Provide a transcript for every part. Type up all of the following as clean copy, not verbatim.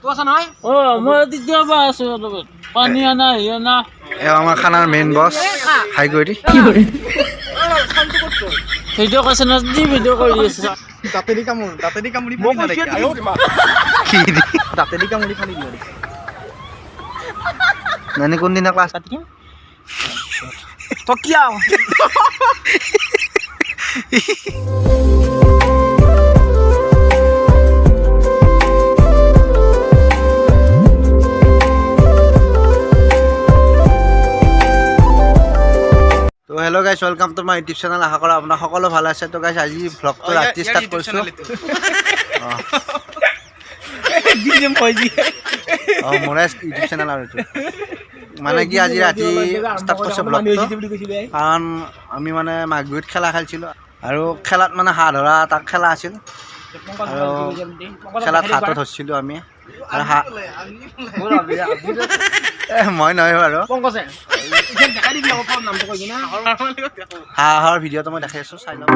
তো আছে নহয় মই তেতিয়া বা আছো লগত পানী আনা হিয়ানা আমাৰ খানাৰ মেইন বছ হাই কৰি কি কৰে ভিডিঅ' কৈছে না যি ভিডিঅ' কৰি আছে দাঁতেদি কামুৰি ফালি না দেখি আয়ো কি দাঁতেদি কামুৰি ফালি দিও নানি কোনদিনা ক্লাছ পাতিম তো কিয়া তো hello' guys welcome to my YouTube channel আশা কৰোঁ আপোনাৰ সকলো ভাল আছে তো গাইছ আজি ভ্লগটো ৰাতি ষ্টাৰ্ট কৰিছোঁ মোৰ ইউটিউব চেনেল আৰু এইটো মানে কি আজি ৰাতি ষ্টাৰ্ট কৰিছোঁ ভ্লগটো কাৰণ আমি মানে মাঘ বিহুত খেলা খেলিছিলোঁ আৰু খেলাত মানে হাঁহ ধৰা তাক খেলা আছিল আৰু খেলাত হাতত ধৰিছিলোঁ আমি আৰু মই নহয় বাৰু হাঁহৰ ভিডিঅ'টো মই দেখাই আছোঁ চাই লওঁ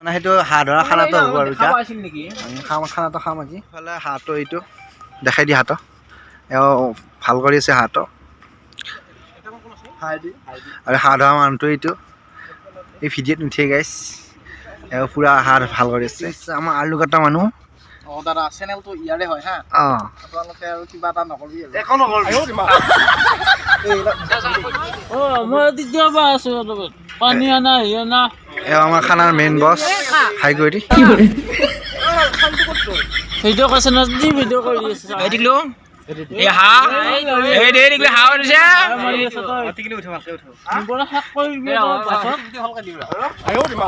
মানে সেইটো হাঁহ ধৰা খানাটো হ'ব আৰু এতিয়া আমি খানাটো খাম আজি ইফালে হাঁহটো এইটো দেখাই দি হাঁহটো এওঁ ভাল কৰি আছে হাঁহটো আৰু হাঁহ ধৰা মানুহটো এইটো এই ভিডিঅ'ত নুঠে গাইছ এওঁ পুৰা হাঁহ ভাল কৰি আছে আমাৰ আলু কাটা মানুহ দাদা চেনেলটো ইয়াৰে হয় হা আপোনালোকে আৰু কিবা এটা নকৰিবি একো নকৰিবি মই তেতিয়া বা আছো লগত পানী আনা হিয়ানা এওঁ আমাৰ খানাৰ মেইন বছ হাই কৰি কি কৰে ভিডিঅ' কৈছে না যি ভিডিঅ' কৰি আছে এইটিলো এই হা এই দে দিলে হা হৈছে অতিকিলে উঠা ভালকে উঠা বড় হাক কৰিবি পাছত ভালকে দিবা আয়ো দিবা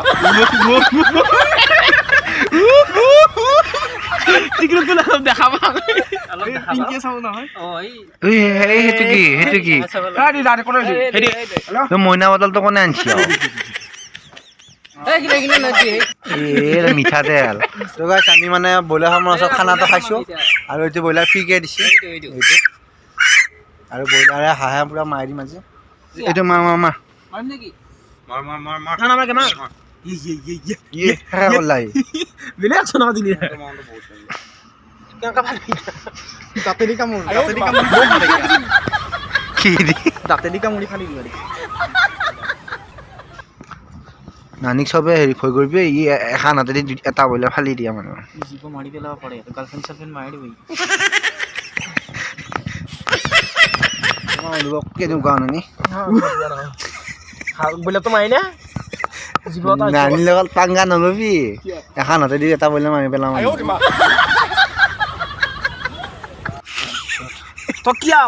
টিকলু তুলা দেখাবা পিংকে চাও নহয় এই হেতু কি আদি দাঁত কোনে হেদি তো মইনা বটলটো কোনে আনছি এই কিনে নাতি এই মিঠা তেল তো গাইছ আমি মানে ব্ৰইলাৰ ফাৰ্মৰ ওচৰত খানাটো খাইছোঁ আৰু এইটো ব্ৰইলাৰ ফ্ৰীকে দিছে এইটো আৰু ব্ৰইলাৰে হাঁহে পুৰা মাৰি দিম আজি এইটো মাৰ মাৰিম নেকি মাৰ না মাৰ কেমা ইয়ে কলাই বিলে আছনা দিলি কেনকা ভালি দাঁতেদি কামুৰি কি দি দাঁতেদি কামুৰি ফালি দিও নানিক চবে হেৰি ভয় কৰিবি ই এখন হাতেদি এটা ব্ৰইলাৰ ফালি দিয়া মানুহ জীৱ মাৰি পেলাব পাৰে গাৰ্লফ্ৰেণ্ড চাৰ্লফ্ৰেণ্ড মাৰি দিবি কেনেকুৱা নানি ব্ৰইলাৰটো মাৰি না নানিৰ লগত পাংগা নলবি এখন হাতেদি এটা ব্ৰইলাৰ মাৰি পেলাম তো কিয়া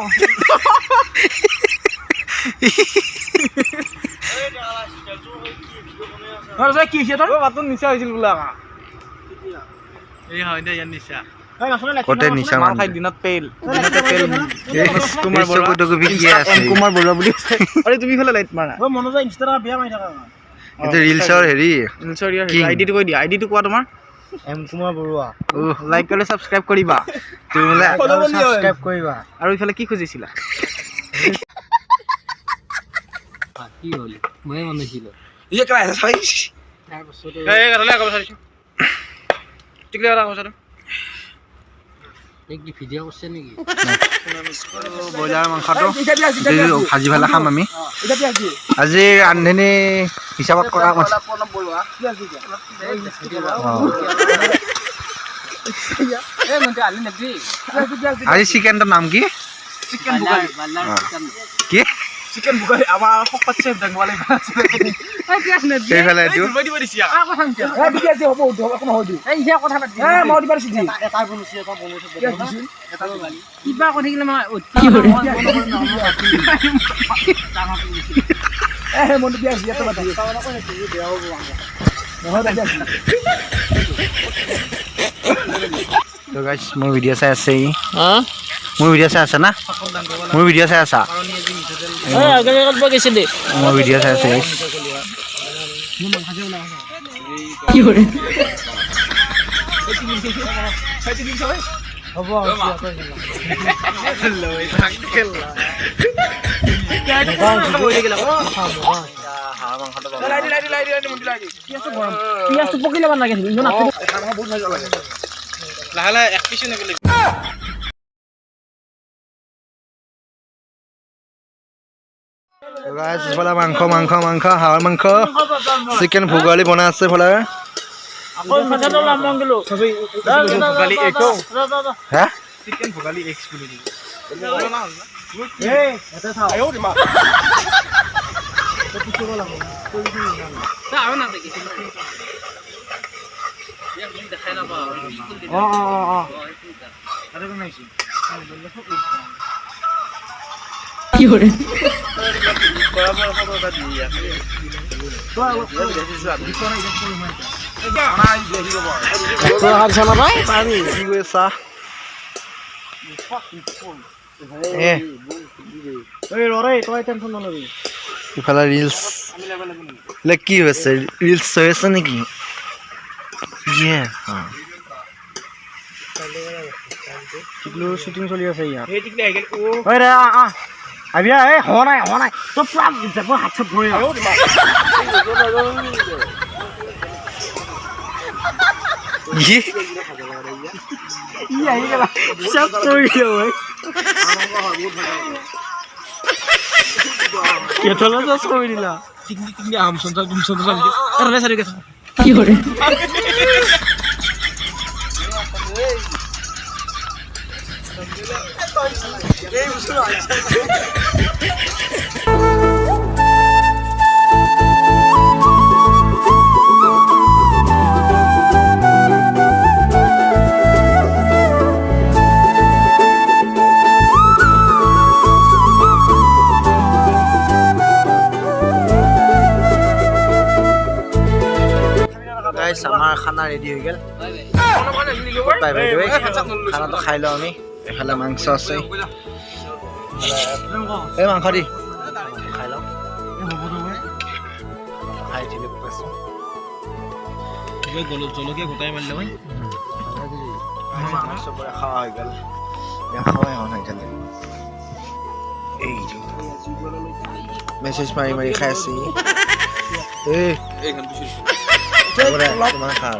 কি হৈছে তোৰ বাটত নিচা হৈছিল বোলা এই হয় দে ইয়াৰ নিচা কতে নিচা মাল খাই দিনত পেল কুমাৰ বৰুৱা বুলি আৰে তুমি ফেলে লাইট মাৰা মনোজ ইনষ্টাগ্ৰাম বিয়া মাৰি থাকা এইটো ৰিলছৰ হেৰি আইডিটো কৈ দিয়া আইডিটো কোৱা তোমাৰ এম কুমাৰ বৰুৱা লাইক কৰিলে সাবস্ক্ৰাইব কৰিবা তুমি সাবস্ক্ৰাইব কৰিবা আৰু ইফালে কি খুজিছিলা কি হ'ল মই মানিছিলো ইয়ে কেলা আছে চাই এই গলে আগৰ চাইছো টিকলে ara কৈছা এক ভিডিঅ' কৰিছে নেকি ব্ৰইলাৰ মাংসটো ভাজি পেলাই খাম আমি আজি ৰান্ধনি হিচাপত কৰা আজি চিকেনটোৰ নাম কি কি চিকেন বুকাই আমাৰ শকত চেফ ডাঙৱালে এইফালে এইটো কিবা কৈ থাকিলে মই তো গাইছ মোৰ ভিডিঅ' চাই আছে মোৰ ভিডিঅ' চাই আছে না মোৰ ভিডিঅ' চাই আছা আগত গৈছিলি মোৰ ভিডিঅ' চাই আছে কি কৰে হ'ব পিঁয়াজটো পকি ল'ব নালাগে লাহে লাহে এক পিছো নিবলৈ ইফালে মাংস মাংস মাংস হাঁহৰ মাংস চিকেন ভোগালী বনাই আছে ইফালে হা চিকেন ভোগালী এক্স বুলি দিব কি কৰে ইফালে ৰিলছ কি হৈছে ৰিলছ হৈ আছে নেকি শ্বুটিং চলি আছে ইয়াত আবিয়া এই হোৱা নাই তই পুৰা যাব হাত চাত ভৰি আহি গেলা চব কৰি দিওঁ কেথলে চচ কৰি দিলা টিকনি আম সন্তান তুমি সন্তান আৰে সাৰি গেছ কি কৰে আমাৰ খানা ৰেডি হৈ গ'ল বাই বাই বাই খানাটো খাই লওঁ আমি এফালে মাংস আছে এই মাংস দি খাই লওঁ খাই দিলে পাইছোঁ জলকীয়া গোটাই মাৰিলে মই মাংস পৰা খাওয়া হৈ গ'ল খাওয়াই হোৱা নাই এতিয়ালৈ এইটো মেছেজ মাৰি মাৰি খাই আছি এই তোমাৰ খা